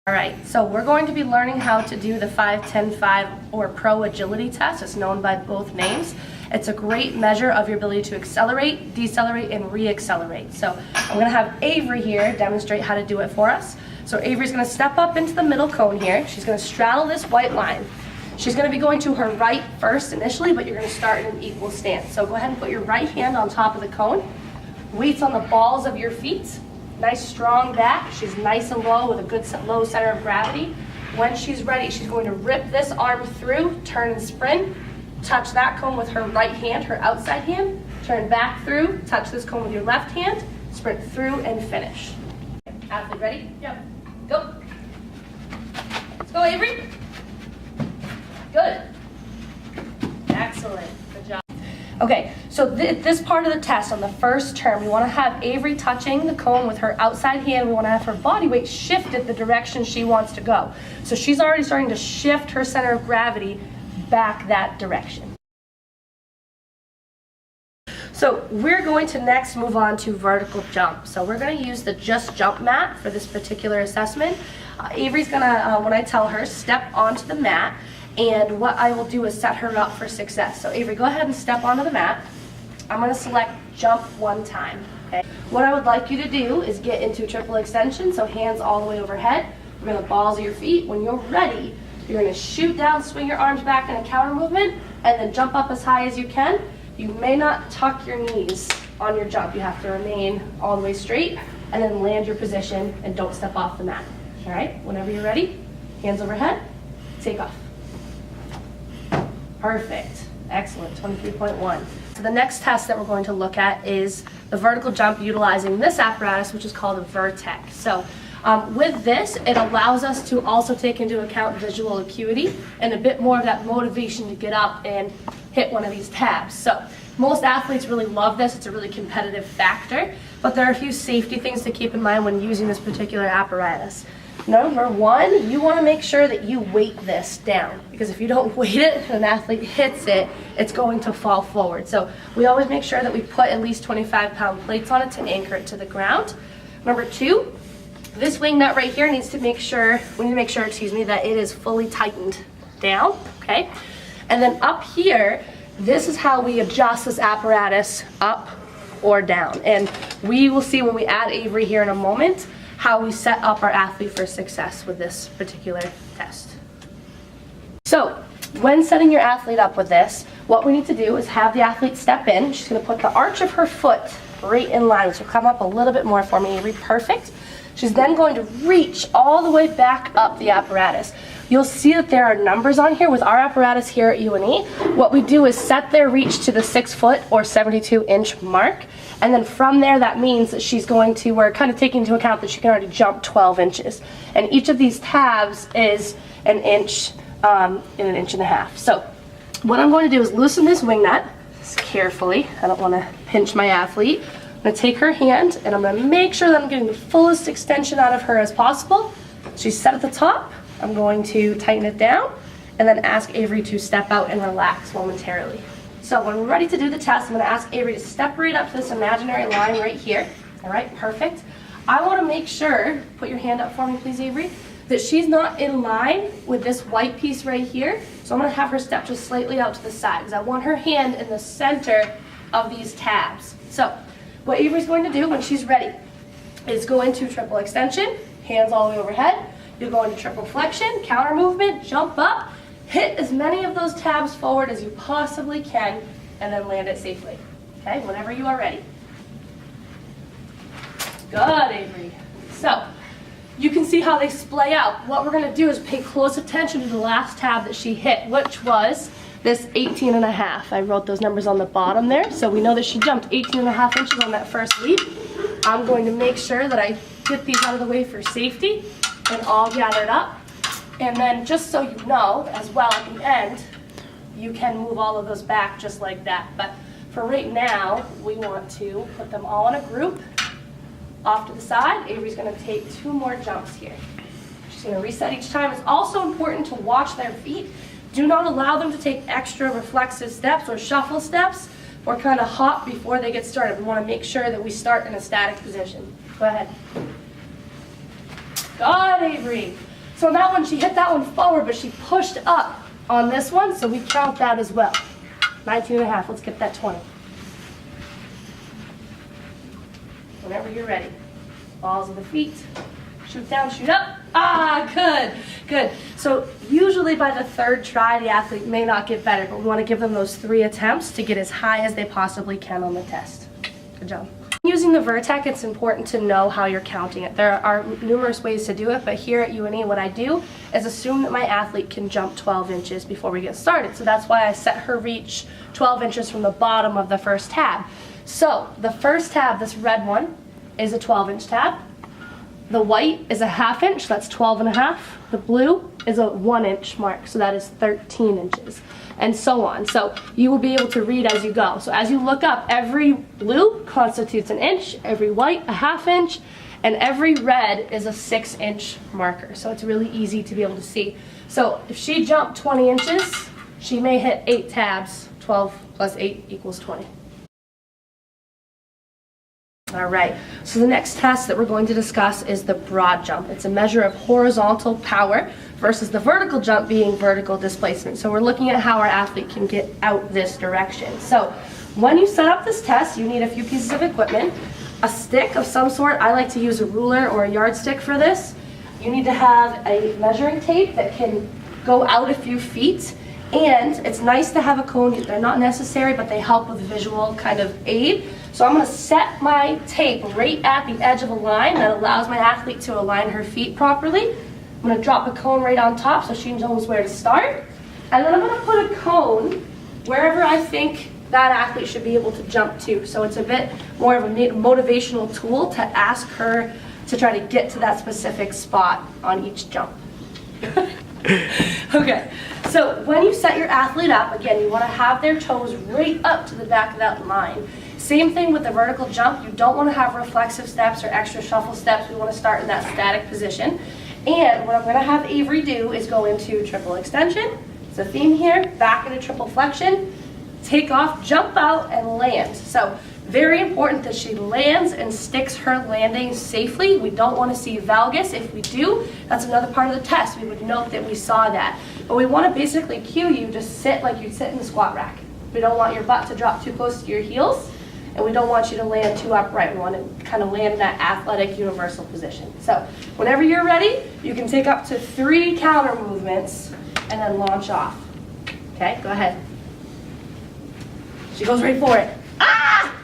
All right, so we're going to be learning how to do the 5-10-5 or Pro Agility Test. It's known by both names. It's a great measure of your ability to accelerate, decelerate, and re-accelerate. So I'm going to have Avery here demonstrate how to do it for us. So Avery's going to step up into the middle cone here. She's going to straddle this white line. She's going to be going to her right first initially, but you're going to start in an equal stance. So go ahead and put your right hand on top of the cone. Weights on the balls of your feet. Nice strong back. She's nice and low with a good low center of gravity. When she's ready, she's going to rip this arm through, turn and sprint, touch that cone with her right hand, her outside hand, turn back through, touch this cone with your left hand, sprint through and finish. Athlete ready? Yep. Go. Let's go, Avery. Good. Excellent. Good job. Okay, so this part of the test on the first term, we want to have Avery touching the cone with her outside hand. We want to have her body weight shifted the direction she wants to go. So she's already starting to shift her center of gravity back that direction. So we're going to next move on to vertical jump. So we're going to use the Just Jump mat for this particular assessment. Avery's going to, when I tell her, step onto the mat. And what I will do is set her up for success. So Avery, go ahead and step onto the mat. I'm going to select jump one time. Okay. What I would like you to do is get into triple extension, so hands all the way overhead. We're going to balls of your feet. When you're ready, you're going to shoot down, swing your arms back in a counter movement, and then jump up as high as you can. You may not tuck your knees on your jump. You have to remain all the way straight, and then land your position and don't step off the mat. All right, whenever you're ready, hands overhead, take off. Perfect. Excellent. 23.1. So the next test that we're going to look at is the vertical jump utilizing this apparatus, which is called a Vertex. So with this, it allows us to also take into account visual acuity and a bit more of that motivation to get up and hit one of these tabs. So most athletes really love this. It's a really competitive factor, but there are a few safety things to keep in mind when using this particular apparatus. Number one, you want to make sure that you weight this down, because if you don't weight it and an athlete hits it, it's going to fall forward. So we always make sure that we put at least 25-pound plates on it to anchor it to the ground. Number two, this wing nut right here we need to make sure, that it is fully tightened down, okay? And then up here, this is how we adjust this apparatus up or down. And we will see when we add Avery here in a moment how we set up our athlete for success with this particular test. So when setting your athlete up with this, what we need to do is have the athlete step in. She's going to put the arch of her foot right in line. So come up a little bit more for me, Avery. Perfect. She's then going to reach all the way back up the apparatus. You'll see that there are numbers on here with our apparatus here at UNE. What we do is set their reach to the 6 foot or 72-inch mark. And then from there, that means that she's going to, we're kind of taking into account that she can already jump 12 inches. And each of these tabs is an inch and an inch and a half. So what I'm going to do is loosen this wing nut carefully. I don't want to pinch my athlete. I'm going to take her hand and I'm going to make sure that I'm getting the fullest extension out of her as possible. She's set at the top. I'm going to tighten it down and then ask Avery to step out and relax momentarily. So when we're ready to do the test, I'm going to ask Avery to step right up to this imaginary line right here. All right, perfect. I want to make sure, put your hand up for me please, Avery, that she's not in line with this white piece right here. So I'm going to have her step just slightly out to the side because I want her hand in the center of these tabs. So what Avery's going to do when she's ready is go into triple extension, hands all the way overhead. You'll go into triple flexion, counter movement, jump up, hit as many of those tabs forward as you possibly can, and then land it safely. Okay, whenever you are ready. Good, Avery. So, you can see how they splay out. What we're going to do is pay close attention to the last tab that she hit, which was this 18.5. I wrote those numbers on the bottom there, so we know that she jumped 18.5 inches on that first leap. I'm going to make sure that I get these out of the way for safety and all gathered up. And then just so you know, as well at the end, you can move all of those back just like that. But for right now, we want to put them all in a group off to the side. Avery's going to take 2 more jumps here. She's going to reset each time. It's also important to watch their feet. Do not allow them to take extra reflexive steps or shuffle steps or kind of hop before they get started. We want to make sure that we start in a static position. Go ahead. Good, Avery. So that one, she hit that one forward, but she pushed up on this one, so we count that as well. 19.5, let's get that 20. Whenever you're ready. Balls of the feet. Shoot down, shoot up. Ah, good, good. So usually by the third try, the athlete may not get better, but we want to give them those 3 attempts to get as high as they possibly can on the test. Good job. Using the Vertec, it's important to know how you're counting it. There are numerous ways to do it, but here at UNE, what I do is assume that my athlete can jump 12 inches before we get started. So that's why I set her reach 12 inches from the bottom of the first tab. So the first tab, this red one, is a 12-inch tab. The white is a 1/2 inch, that's 12.5. The blue is a 1-inch mark, so that is 13 inches, and so on. So you will be able to read as you go. So as you look up, every blue constitutes an inch, every white a 1/2 inch, and every red is a 6-inch marker. So it's really easy to be able to see. So if she jumped 20 inches, she may hit 8 tabs. 12 plus 8 equals 20. All right, so the next test that we're going to discuss is the broad jump. It's a measure of horizontal power versus the vertical jump being vertical displacement. So we're looking at how our athlete can get out this direction. So when you set up this test, you need a few pieces of equipment, a stick of some sort. I like to use a ruler or a yardstick for this. You need to have a measuring tape that can go out a few feet. And it's nice to have a cone. They're not necessary, but they help with visual kind of aid. So I'm going to set my tape right at the edge of a line that allows my athlete to align her feet properly. I'm going to drop a cone right on top so she knows where to start. And then I'm going to put a cone wherever I think that athlete should be able to jump to. So it's a bit more of a motivational tool to ask her to try to get to that specific spot on each jump. Okay, so when you set your athlete up, again, you want to have their toes right up to the back of that line. Same thing with the vertical jump. You don't want to have reflexive steps or extra shuffle steps. We want to start in that static position. And what I'm going to have Avery do is go into triple extension. It's a theme here, back into triple flexion, take off, jump out, and land. So very important that she lands and sticks her landing safely. We don't want to see valgus. If we do, that's another part of the test. We would note that we saw that. But we want to basically cue you to sit like you'd sit in the squat rack. We don't want your butt to drop too close to your heels, and we don't want you to land too upright. We want to kind of land in that athletic universal position. So whenever you're ready, you can take up to 3 counter movements and then launch off. Okay, go ahead. She goes right for it. Ah!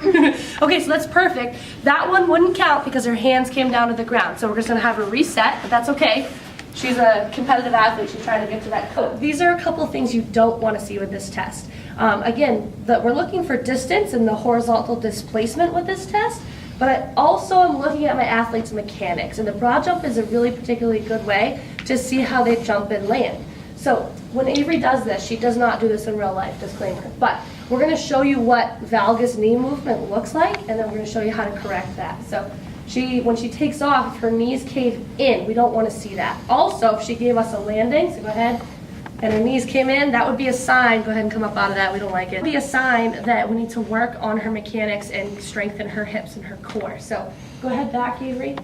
Okay, so that's perfect. That one wouldn't count because her hands came down to the ground. So we're just going to have her reset, but that's okay. She's a competitive athlete. She's trying to get to that coat. These are a couple of things you don't want to see with this test. Again, we're looking for distance and the horizontal displacement with this test, but I also am looking at my athlete's mechanics. And the broad jump is a really particularly good way to see how they jump and land. So when Avery does this, she does not do this in real life, disclaimer, but we're going to show you what valgus knee movement looks like, and then we're going to show you how to correct that. So when she takes off, if her knees cave in, we don't want to see that. Also, if she gave us a landing, so go ahead, and her knees came in, that would be a sign, go ahead and come up out of that, we don't like it. It would be a sign that we need to work on her mechanics and strengthen her hips and her core. So go ahead back, Avery.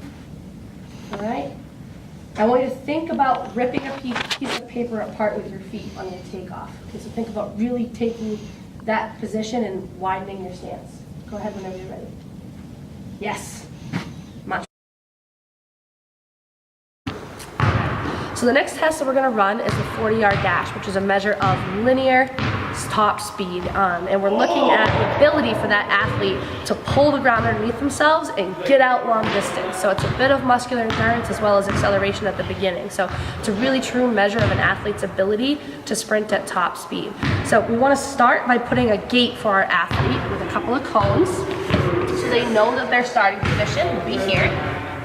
All right. I want you to think about ripping a piece of paper apart with your feet on your takeoff. Okay, so think about really taking that position and widening your stance. Go ahead whenever you're ready. Yes. Much. So the next test that we're going to run is the 40-yard dash, which is a measure of linear top speed. And we're looking at the ability for that athlete to pull the ground underneath themselves and get out long distance. So it's a bit of muscular endurance as well as acceleration at the beginning. So it's a really true measure of an athlete's ability to sprint at top speed. So we want to start by putting a gate for our athlete with a couple of cones so they know that their starting position will be here.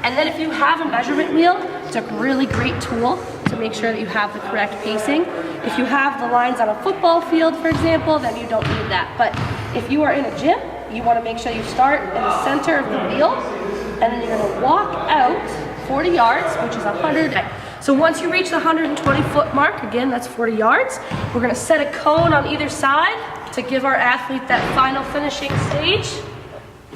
And then if you have a measurement wheel, it's a really great tool to make sure that you have the correct pacing. If you have the lines on a football field, for example, then you don't need that. But if you are in a gym, you want to make sure you start in the center of the wheel, and then you're going to walk out 40 yards, which is 100. So once you reach the 120-foot mark, again, that's 40 yards, we're going to set a cone on either side to give our athlete that final finishing stage.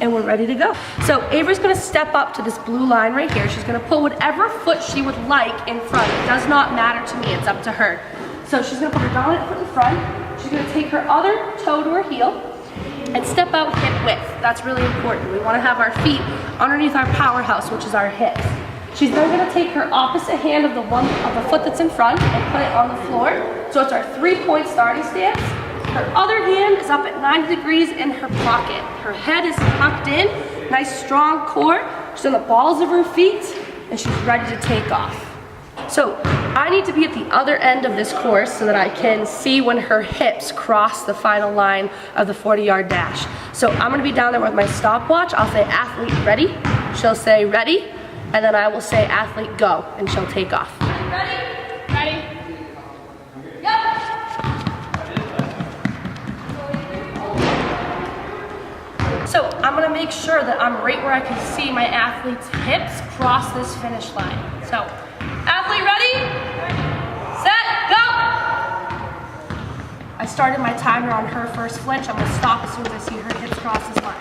and we're ready to go. So Avery's gonna step up to this blue line right here. She's gonna put whatever foot she would like in front. It does not matter to me, it's up to her. So she's gonna put her dominant foot in front. She's gonna take her other toe to her heel and step out hip width. That's really important. We wanna have our feet underneath our powerhouse, which is our hips. She's then gonna take her opposite hand of the foot that's in front and put it on the floor. So it's our 3-point starting stance. Her other hand is up at 90 degrees in her pocket. Her head is tucked in, nice strong core. She's on the balls of her feet, and she's ready to take off. So I need to be at the other end of this course so that I can see when her hips cross the final line of the 40-yard dash. So I'm gonna be down there with my stopwatch. I'll say athlete ready. She'll say ready, and then I will say athlete go, and she'll take off. Ready? Ready? Yep. So I'm gonna make sure that I'm right where I can see my athlete's hips cross this finish line. So, athlete ready? Set, go! I started my timer on her first flinch. I'm gonna stop as soon as I see her hips cross this line.